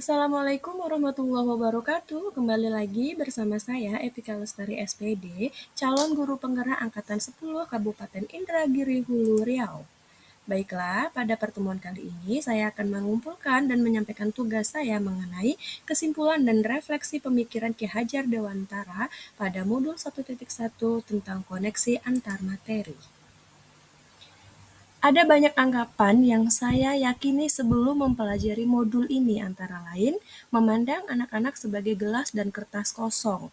Assalamualaikum warahmatullahi wabarakatuh. Kembali lagi bersama saya Epika Lestari SPD, calon guru penggerak angkatan 10 Kabupaten Indragiri Hulu Riau. Baiklah, pada pertemuan kali ini saya akan mengumpulkan dan menyampaikan tugas saya mengenai kesimpulan dan refleksi pemikiran Ki Hajar Dewantara pada modul 1.1 tentang koneksi antar materi. Ada banyak anggapan yang saya yakini sebelum mempelajari modul ini, antara lain memandang anak-anak sebagai gelas dan kertas kosong.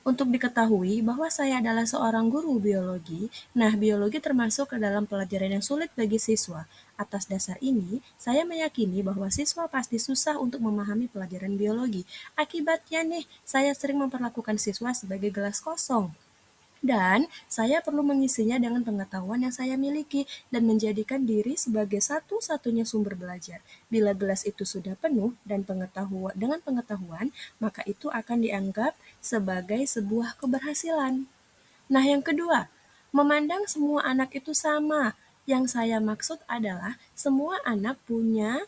Untuk diketahui bahwa saya adalah seorang guru biologi, nah biologi termasuk ke dalam pelajaran yang sulit bagi siswa. Atas dasar ini, saya meyakini bahwa siswa pasti susah untuk memahami pelajaran biologi. Akibatnya nih, saya sering memperlakukan siswa sebagai gelas kosong. Dan saya perlu mengisinya dengan pengetahuan yang saya miliki dan menjadikan diri sebagai satu-satunya sumber belajar. Bila gelas itu sudah penuh dan dengan pengetahuan, maka itu akan dianggap sebagai sebuah keberhasilan. Nah, yang kedua, memandang semua anak itu sama. Yang saya maksud adalah semua anak punya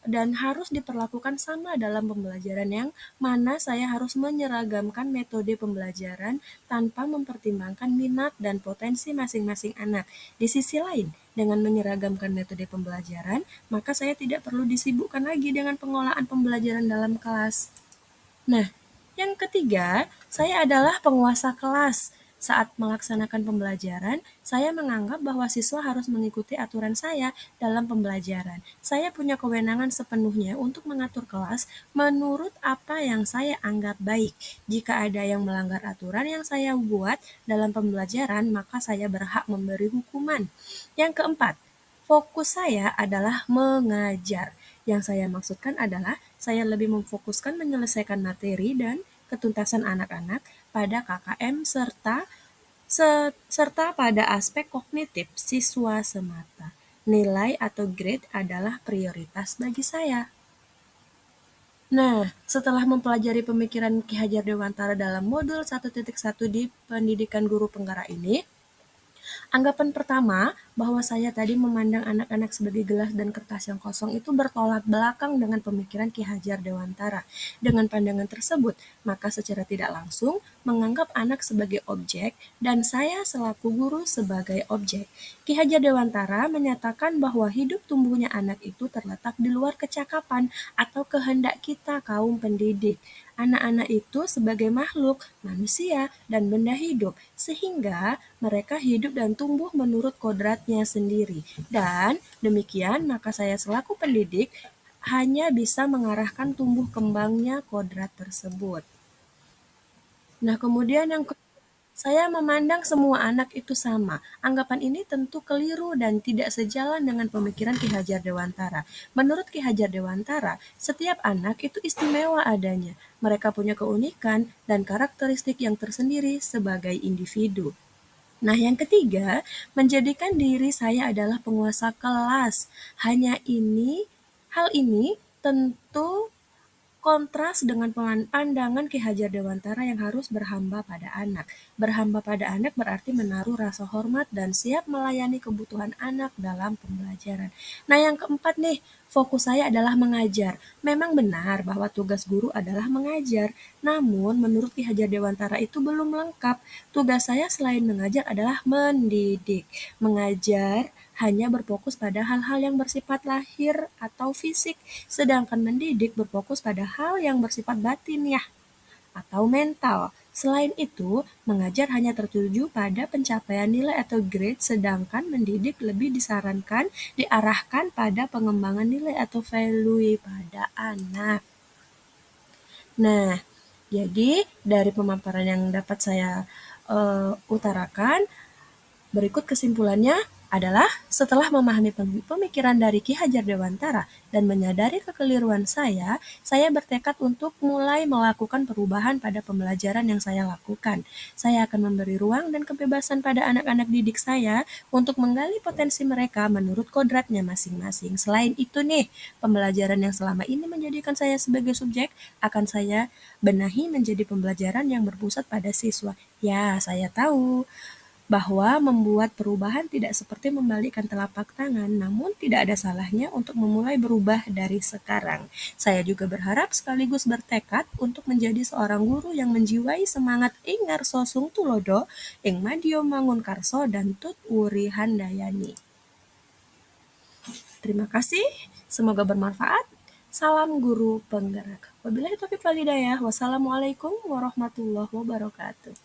dan harus diperlakukan sama dalam pembelajaran, yang mana saya harus menyeragamkan metode pembelajaran tanpa mempertimbangkan minat dan potensi masing-masing anak. Di sisi lain, dengan menyeragamkan metode pembelajaran, maka saya tidak perlu disibukkan lagi dengan pengolahan pembelajaran dalam kelas. Nah, yang ketiga, saya adalah penguasa kelas. Saat melaksanakan pembelajaran, saya menganggap bahwa siswa harus mengikuti aturan saya dalam pembelajaran. Saya punya kewenangan sepenuhnya untuk mengatur kelas menurut apa yang saya anggap baik. Jika ada yang melanggar aturan yang saya buat dalam pembelajaran, maka saya berhak memberi hukuman. Yang keempat, fokus saya adalah mengajar. Yang saya maksudkan adalah saya lebih memfokuskan menyelesaikan materi dan ketuntasan anak-anak pada KKM serta pada aspek kognitif siswa semata. Nilai atau grade adalah prioritas bagi saya. Nah, setelah mempelajari pemikiran Ki Hajar Dewantara dalam modul 1.1 di Pendidikan Guru Penggerak ini, anggapan pertama, bahwa saya tadi memandang anak-anak sebagai gelas dan kertas yang kosong itu bertolak belakang dengan pemikiran Ki Hajar Dewantara. Dengan pandangan tersebut, maka secara tidak langsung menganggap anak sebagai objek dan saya selaku guru sebagai objek. Ki Hajar Dewantara menyatakan bahwa hidup tumbuhnya anak itu terletak di luar kecakapan atau kehendak kita kaum pendidik. Anak-anak itu sebagai makhluk, manusia, dan benda hidup, sehingga mereka hidup dan tumbuh menurut kodratnya sendiri. Dan demikian, maka saya selaku pendidik hanya bisa mengarahkan tumbuh kembangnya kodrat tersebut. Nah, kemudian yang saya memandang semua anak itu sama. Anggapan ini tentu keliru dan tidak sejalan dengan pemikiran Ki Hajar Dewantara. Menurut Ki Hajar Dewantara, setiap anak itu istimewa adanya. Mereka punya keunikan dan karakteristik yang tersendiri sebagai individu. Nah, yang ketiga, menjadikan diri saya adalah penguasa kelas. Hal ini tentu kontras dengan pandangan Ki Hajar Dewantara yang harus berhamba pada anak. Berhamba pada anak berarti menaruh rasa hormat dan siap melayani kebutuhan anak dalam pembelajaran. Nah, yang keempat nih, fokus saya adalah mengajar. Memang benar bahwa tugas guru adalah mengajar, namun menurut Ki Hajar Dewantara itu belum lengkap. Tugas saya selain mengajar adalah mendidik. Mengajar hanya berfokus pada hal-hal yang bersifat lahir atau fisik, sedangkan mendidik berfokus pada hal yang bersifat batin ya, atau mental. Selain itu, mengajar hanya tertuju pada pencapaian nilai atau grade, sedangkan mendidik lebih diarahkan pada pengembangan nilai atau value pada anak. Nah, jadi dari pemaparan yang dapat saya utarakan, berikut kesimpulannya adalah setelah memahami pemikiran dari Ki Hajar Dewantara dan menyadari kekeliruan saya bertekad untuk mulai melakukan perubahan pada pembelajaran yang saya lakukan. Saya akan memberi ruang dan kebebasan pada anak-anak didik saya untuk menggali potensi mereka menurut kodratnya masing-masing. Selain itu nih, pembelajaran yang selama ini menjadikan saya sebagai subjek akan saya benahi menjadi pembelajaran yang berpusat pada siswa. Ya, saya tahu bahwa membuat perubahan tidak seperti membalikkan telapak tangan, namun tidak ada salahnya untuk memulai berubah dari sekarang. Saya juga berharap sekaligus bertekad untuk menjadi seorang guru yang menjiwai semangat ing ngarsa sung tulodo, ing madya mangun karso dan tut wuri handayani. Terima kasih, semoga bermanfaat. Salam guru penggerak. Wabillahi taufiq wal hidayah. Wassalamualaikum warahmatullahi wabarakatuh.